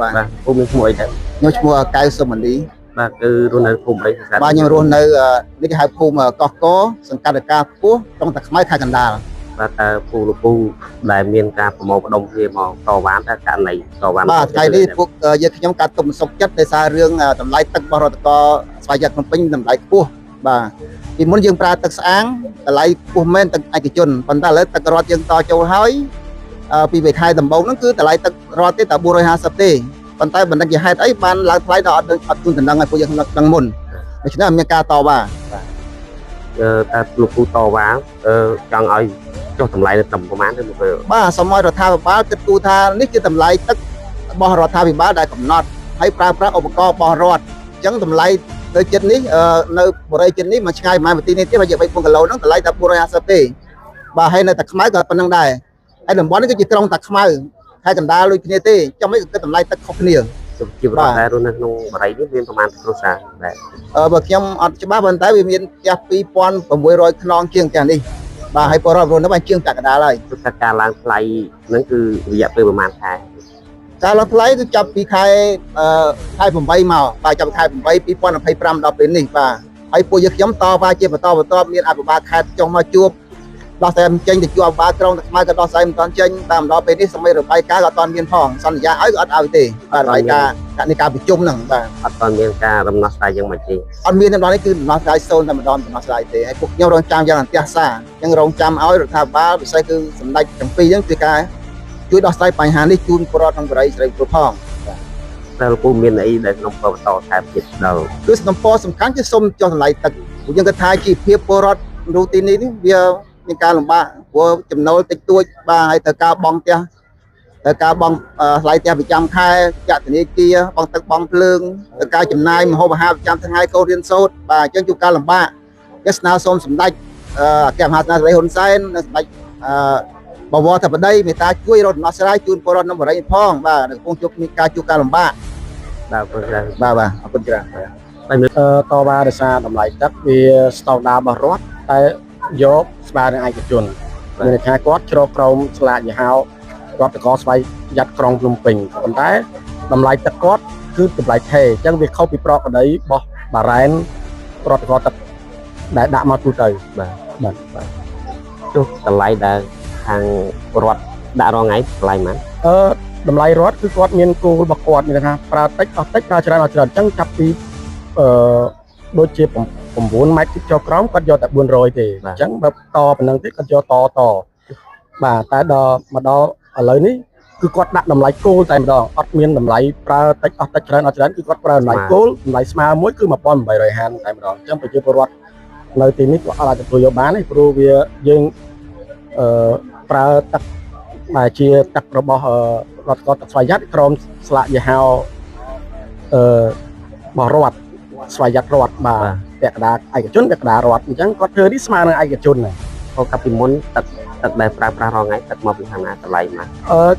បាទភូមិឈ្មោះអីដែរខ្ញុំឈ្មោះកៅសុមនីបាទគឺរស់នៅភូមិអីសង្កាត់បាទខ្ញុំរស់នៅនេះគេហៅភូមិកោះកសង្កាត់ដកាខ្ពស់ក្រុងតាខ្មៅខេត្តកណ្ដាលបាទតើពូលពូដែលមានការប្រមូលផ្ដុំគ្នាមកតវ៉ាតើករណីតវ៉ាបាទថ្ងៃនេះពួកយើងខ្ញុំកាត់ទុំសុខចិត្តដោយសាររឿងតម្លៃទឹករបស់រដ្ឋកោស្វយ័តភ្នំពេញតម្លៃខ្ពស់បាទពីមុនយើងប្រើទឹកស្អាងតម្លៃខ្ពស់មែនទឹកឯកជនប៉ុន្តែឥឡូវទឹករដ្ឋយើងតចូលហើយពីវិខែដំបូងហ្នឹងគឺតម្លៃទឹករដ្ឋទេតែ450ទេប៉ុន្តែបណ្ឌិតជាហេតុអីបានឡើងថ្លៃដល់អត់ទូនតំណឹងឲ្យពួកយើងដឹងមុនដូច្នេះមានការតវ៉ាតើលោកពូតវ៉ាចង់ឲ្យចុះតម្លៃត្រឹមប្រមាណទេលោកបាទសូមឲ្យរដ្ឋាភិបាលគិតគូរថានេះជាតម្លៃទឹករបស់រដ្ឋាភិបាលដែលកំណត់ហើយប្រើប្រាស់ឧបករណ៍របស់រដ្ឋអញ្ចឹងតម្លៃនៅចិត្តនេះនៅបរិយាចិត្តនេះមកឆ្ងាយប្រហែលនាទីនេះទៀតបើយក3គីឡូហ្នឹងតម្លៃតែ450ទេបាទហើយនៅតែខ្មៅក៏ប៉ុណ្្នឹងដែរហើយតំបន់នេះគឺជាក្រុងតាខ្មៅខេត្តកណ្ដាលដូចគ្នាទេចាំមិនគិតតម្លៃទឹកខុសគ្នាជីវរដ្ឋដែលរស់នៅក្នុងបរិយានេះមានប្រមាណគ្រួសារដែរបើខ្ញុំអត់ច្បាស់ប៉ុន្តែវាមានផ្ទះ2600ខ្នងជាងផ្ទះនេះបាទហើយពលរដ្ឋរស់នៅបានជាងតាកណ្ដាលហើយគឺថាការឡើងថ្លៃហ្នឹងគឺរយៈពេលប្រហែលខែការឡើងថ្លៃគឺចាប់ពីខែ8មកបាទចាប់ពីខែ8 2025ដល់ពេលនេះបាទហើយពួកយើងខ្ញុំតវ៉ាជាបន្តបន្ទាប់មានអភិបាលខេត្តចុះមកជួបដោះស្រាយមិនចេញទៅជួបអភិបាលក្រុងតាខ្មៅក៏ដោះស្រាយមិនទាន់ចេញតាមដល់ពេលនេះសម័យរបាយការណ៍ក៏អត់ទាន់មានផងសន្យាឲ្យក៏អត់ឲ្យទេបាទរបាយការណ៍នៃការប្រជុំហ្នឹងបាទអត់ទាន់មានការដំណោះស្រាយយ៉ាងម៉េចទេអត់មានតែម្ដងនេះគឺដំណោះស្រាយសូន្យតែម្ដងដំណោះស្រាយទេហើយពួកខ្ញុំរងចាំយ៉ាងអន្ទះសារអញ្ចឹងរងចាំឲ្យរដ្ឋាភិបាលពិសេសគឺសម្ដេចទាំងពីរហ្នឹងគឺការជួយដោះស្រាយបញ្ហានេះជូនពលរដ្ឋក្នុងបរិយាស្រីគ្រប់ផងតើលោកពូមានអីដែលក្នុងបន្តថែមទៀតដល់គឺសំណពរសំខាន់គឺសូមចុះតម្លៃទឹកពួកយើងគិតថាជីវភាពពលរដ្ឋនៅទីនេះវាមានការលំបាកព្រោះចំណូលតិចតួចបាទហើយត្រូវការបង់ផ្ទះត្រូវការបង់ថ្លៃផ្ទះប្រចាំខែចាក់ធនាគារបង់ទឹកបង់ភ្លើងត្រូវការចំណាយម្ហូបអាហារប្រចាំថ្ងៃកូនរៀនសូត្របាទអញ្ចឹងជួបការលំបាកគេស្នើសុំសម្ដេចអគ្គមហាសេនាធិបតីហ៊ុនសែននិងសម្ដេចបវរធិបតីមេត្តាជួយរកដំណោះស្រាយជូនពលរដ្ឋនៅបរិយាផងបាទកំពុងជួបការលំបាកបាទអរគុណច្រើនបាទអរគុណច្រើនហើយតវ៉ាដោយសារតម្លៃទឹកវាស្តង់ដាររបស់រដ្ឋតែយកស្មើនឹងឯកជនមានន័យថាគាត់ជ្រកក្រោមស្លាកយីហោរដ្ឋកោស្វ័យយ៉ាត់ក្រុងភ្នំពេញប៉ុន្តែតម្លៃទឹកគាត់គឺតម្លៃថេរអញ្ចឹងវាខុសពីប្រកដីរបស់បារ៉ែនរដ្ឋកោទឹកដែលដាក់មកទូទៅបាទចុះតម្លៃដែលខាងរដ្ឋដាក់រងថ្ងៃតម្លៃប៉ុន្មានតម្លៃរដ្ឋគឺគាត់មានគោលរបស់គាត់មានថាប្រើតិចអស់តិចប្រើច្រើនអស់ច្រើនអញ្ចឹងចាប់ពីដូចជា9ម៉ែត្រចុះក្រោមគាត់យកតែ400ទេអញ្ចឹងបើតប៉ុណ្ណឹងទេគាត់យកតបាទតែដល់មកដល់ឥឡូវនេះគឺគាត់ដាក់តម្លៃគោលតែម្ដងអត់មានតម្លៃប្រើតិចអស់តិចច្រើនអត់ច្រើនគឺគាត់ប្រើតម្លៃគោលតម្លៃស្មើមួយគឺ1850តែម្ដងអញ្ចឹងប្រជាពលរដ្ឋនៅទីនេះគាត់អាចទទួលយកបានទេព្រោះវាយើងប្រើទឹកដែលជាទឹករបស់រដ្ឋកោទឹកស្វយ័តក្រមស្លាកយីហោបរដ្ឋស្វយ័តរដ្ឋបាទពាក់កណ្ដាលឯកជនពាក់កណ្ដាលរដ្ឋអញ្ចឹងគាត់ធ្វើនេះស្មើនឹងឯកជនហ្នឹងកាលពីមុនទឹកដែលប្រើប្រាស់រាល់ថ្ងៃទឹកមកពីខាងណាតម្លៃណា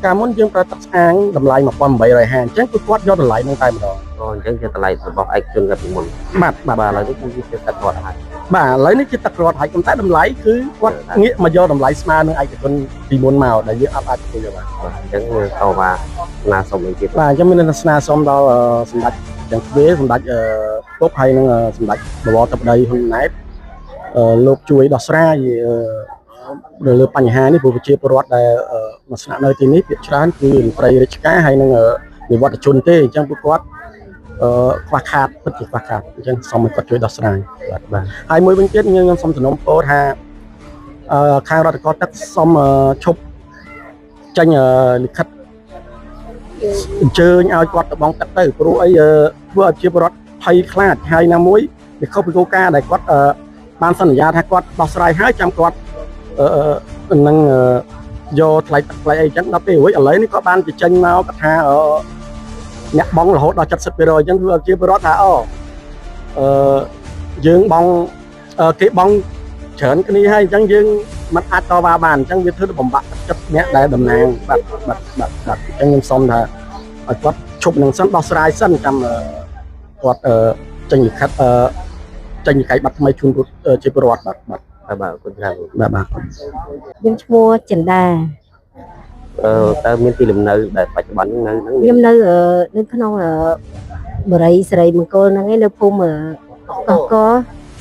កាលមុនយើងប្រើទឹកស្អាងតម្លៃ1850អញ្ចឹងគឺគាត់យកតម្លៃហ្នឹងតែម្ដងអញ្ចឹងជាតម្លៃរបស់ឯកជនកាលពីមុនបាទឥឡូវនេះគឺជាទឹករដ្ឋហើយបាទឥឡូវនេះជាទឹករដ្ឋហើយប៉ុន្តែតម្លៃគឺគាត់ងាកមកយកតម្លៃស្មើនឹងឯកជនពីមុនមកដែលយើងអត់អាចធ្វើយកបានអញ្ចឹងតវ៉ាស្នើសុំអីទៀតបាទអញ្ចឹងមានស្នើសុំដល់សម្ដេចទាំងទ្វេសម្ដេចពុកហើយនឹងសម្ដេចបវរធិបតីហ៊ុនម៉ាណែតលោកជួយដោះស្រាយលើបញ្ហានេះព្រោះប្រជាពលរដ្ឋដែលមកស្នាក់នៅទីនេះភាគច្រើនគឺមន្ត្រីរាជការហើយនឹងនិវត្តជនទេអញ្ចឹងពួកគាត់ខ្វះខាតពិតជាខ្វះខាតអញ្ចឹងសូមឲ្យគាត់ជួយដោះស្រាយបាទហើយមួយវិញទៀតខ្ញុំសូមសំណូមពរថាខាងរដ្ឋកោទឹកសូមឈប់ចេញលិខិតអញ្ជើញឲ្យគាត់ទៅបង់ទឹកទៅព្រោះអីធ្វើឲ្យប្រជាពលរដ្ឋភ័យខ្លាចហើយណាមួយវាខុសពីគោលការណ៍ដែលគាត់បានសន្យាថាគាត់ដោះស្រាយហើយចាំគាត់នឹងយកថ្លៃទឹកថ្លៃអីចឹងដល់ពេលរួចឥឡូវនេះក៏បានបញ្ចេញមកគាត់ថាអ្នកបង់រហូតដល់70%អញ្ចឹងធ្វើឲ្យជាពលរដ្ឋថាយើងបង់គេបង់ច្រើនគ្នាហើយអញ្ចឹងយើងមិនអាចតវ៉ាបានអញ្ចឹងវាធ្វើទៅបំបាក់ចិត្តអ្នកដែលតំណាងបាទអញ្ចឹងខ្ញុំសុំថាឲ្យគាត់ឈប់នឹងសិនដោះស្រាយសិនចាំគាត់ចេញលិខិតចេញនិកាយប័ណ្ណថ្មីជូនជាពលរដ្ឋបាទបាទគុណច្រើនបាទខ្ញុំឈ្មោះចិន្តា តើមានទីលំនៅដែលបច្ចុប្បន្ននៅហ្នឹង ខ្ញុំនៅក្នុងបរិយស្រីមង្គលហ្នឹងឯងនៅភូមិកកក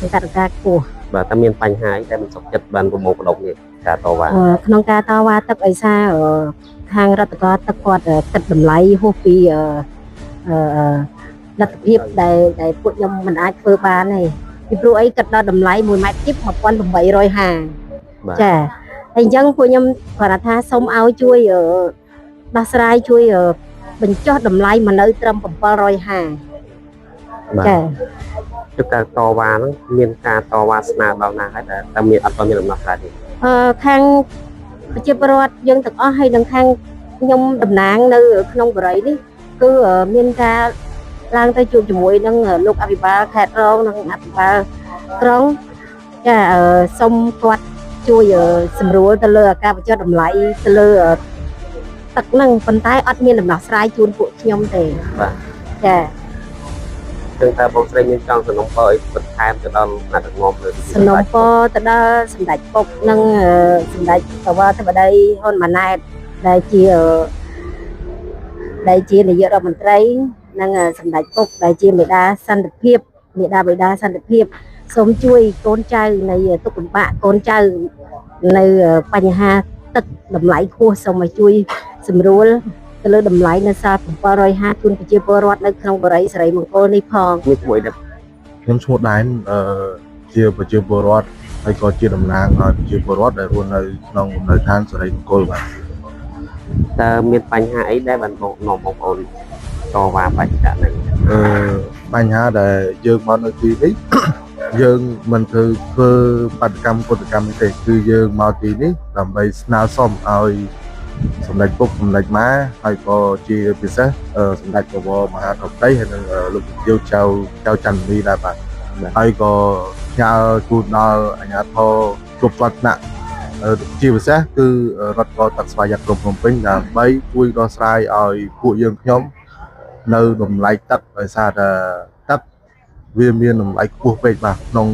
សង្កាត់កាខ្ពស់ បាទតើមានបញ្ហាអីដែលមិនសុខចិត្តបានប្រមូលផ្ដុំនេះការតវ៉ា ក្នុងការតវ៉ាទឹកអីសារខាងរដ្ឋបាលទឹកគាត់គិតតម្លៃហួសពីលទ្ធភាពដែលពួកខ្ញុំមិនអាចធ្វើបានទេពីព្រោះអីគិតដល់តម្លៃ1ម៉ែត្រជីប1850 ចាហើយអញ្ចឹងពួកខ្ញុំគាត់ថាសូមឲ្យជួយដោះស្រាយជួយបញ្ចុះតម្លៃមកនៅត្រឹម750 ចា គឺការតវ៉ាហ្នឹងមានការតវ៉ាស្នើដល់ណាហើយតើមានអត់មានដំណោះស្រាយទេ ខាងប្រជាពលរដ្ឋយើងទាំងអស់ហើយនឹងខាងខ្ញុំតំណាងនៅក្នុងបរិយនេះគឺមានការឡើងទៅជួបជាមួយនឹងលោកអភិបាលខេត្តរងនិងអភិបាលក្រុងចាសូមគាត់ជួយសម្រួលទៅលើការបញ្ចុះតម្លៃទៅលើទឹកហ្នឹងប៉ុន្តែអត់មានដំណោះស្រាយជូនពួកខ្ញុំទេ បាទ ចា គឺតើបងស្រីមានចង់សំណូមពរអីបន្ថែមទៅដល់អ្នកដឹកនាំលើ សំណូមពរទៅដល់សម្ដេចពុកនិងសម្ដេចបវរធិបតីហ៊ុនម៉ាណែតដែលជានាយករដ្ឋមន្ត្រីនិងសម្ដេចពុកដែលជាមេដាសន្តិភាពមេដាបេដាសន្តិភាពសូមជួយកូនចៅនៃទុកលំបាកកូនចៅនៅបញ្ហាទឹកតម្លៃខ្ពស់សូមឲ្យជួយសម្រួលទៅលើតម្លៃនៅសាល750ជូនប្រជាពលរដ្ឋនៅក្នុងបរិយស្រីមង្គលនេះផង មានមួយដែល ខ្ញុំឈ្មោះដែនជាប្រជាពលរដ្ឋហើយក៏ជាតំណាងឲ្យប្រជាពលរដ្ឋដែលរស់នៅក្នុងលំនៅឋានសេរីមង្គលបាទ តើមានបញ្ហាអីដែលបាននាំបងប្អូនតវ៉ាបញ្ហាហ្នឹង បញ្ហាដែលយើងមកនៅទីនេះ យើងមិនធ្វើបាតកម្មគុតកម្មទេគឺយើងមកទីនេះដើម្បីស្នើសុំឲ្យសម្ដេចពុកសម្ដេចម៉ាហើយក៏ជាពិសេសសម្ដេចបវរមហាធិបតីហើយនិងលោកជំទាវចៅច័ន្ទនីដែរបាទហើយក៏ផ្ញើជូនដល់អាជ្ញាធរគ្រប់ជាន់ថ្នាក់ជាពិសេសគឺរដ្ឋបាលទឹកស្វាយក្រុងភ្នំពេញដើម្បីជួយដោះស្រាយឲ្យពួកយើងខ្ញុំនៅតម្លៃទឹកដោយសារតែទឹកវាមានតម្លៃខ្ពស់ពេកបាទក្នុង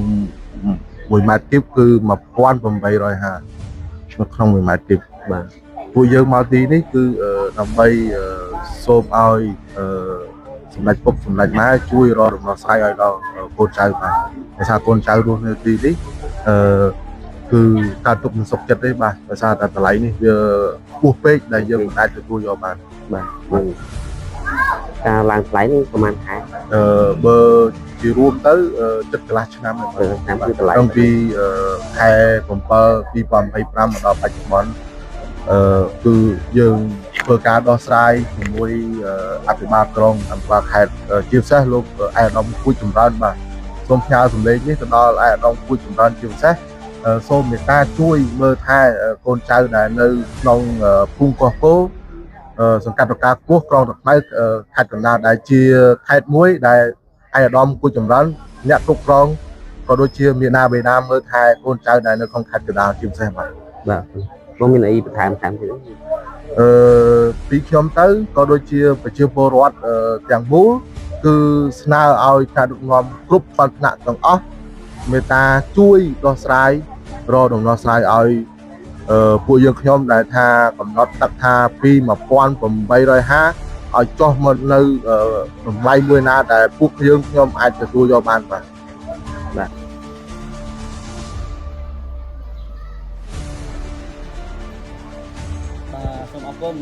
1ម៉ែត្រគីបគឺ1850នៅក្នុង1ម៉ែត្រគីបបាទពួកយើងមកទីនេះគឺដើម្បីសូមឲ្យសម្ដេចពុកសម្ដេចម៉ែជួយរកដំណោះស្រាយឲ្យដល់កូនចៅបាទដោយសារកូនចៅរស់នៅទីនេះគឺការទុកមិនសុខចិត្តទេបាទដោយសារតែតម្លៃនេះវាខ្ពស់ពេកដែលយើងមិនអាចទទួលយកបានបាទ ការឡើងថ្លៃនេះប្រហែលខែ បើជារួមទៅចិត្តកន្លះឆ្នាំហើយ តាមគឺតម្លៃ តាំងពីខែ7 2025មកដល់បច្ចុប្បន្នគឺយើងធ្វើការដោះស្រាយជាមួយអភិបាលក្រុងអភិបាលខេត្តជាពិសេសលោកអាយដាមគួយចម្រើនបាទសូមផ្ញើសម្លេងនេះទៅដល់អាយដាមគួយចម្រើនជាពិសេសសូមមេត្តាជួយមើលថែកូនចៅដែលនៅក្នុងភូមិកោះគោសង្កាត់រកាខ្ពស់ក្រុងតាខ្មៅខេត្តកណ្ដាលដែលជាខេត្តមួយដែលអាយដាមគួយចម្រើនអ្នកគ្រប់គ្រងក៏ដូចជាមានណាបេណាមើលថែកូនចៅដែលនៅក្នុងខេត្តកណ្ដាលជាពិសេសបាទ បាទបងមានអីបន្ថែមទៀត ពីខ្ញុំទៅក៏ដូចជាប្រជាពលរដ្ឋទាំងមូលគឺស្នើឲ្យការដឹកនាំគ្រប់ផ្នែកទាំងអស់មេត្តាជួយដោះស្រាយរកដំណោះស្រាយឲ្យពួកយើងខ្ញុំដែលថាកំណត់ទឹកថាពី1850ឲ្យចុះមកនៅតម្លៃមួយណាដែលពួកយើងខ្ញុំអាចទទួលយកបានបាទ សូមអរគុណ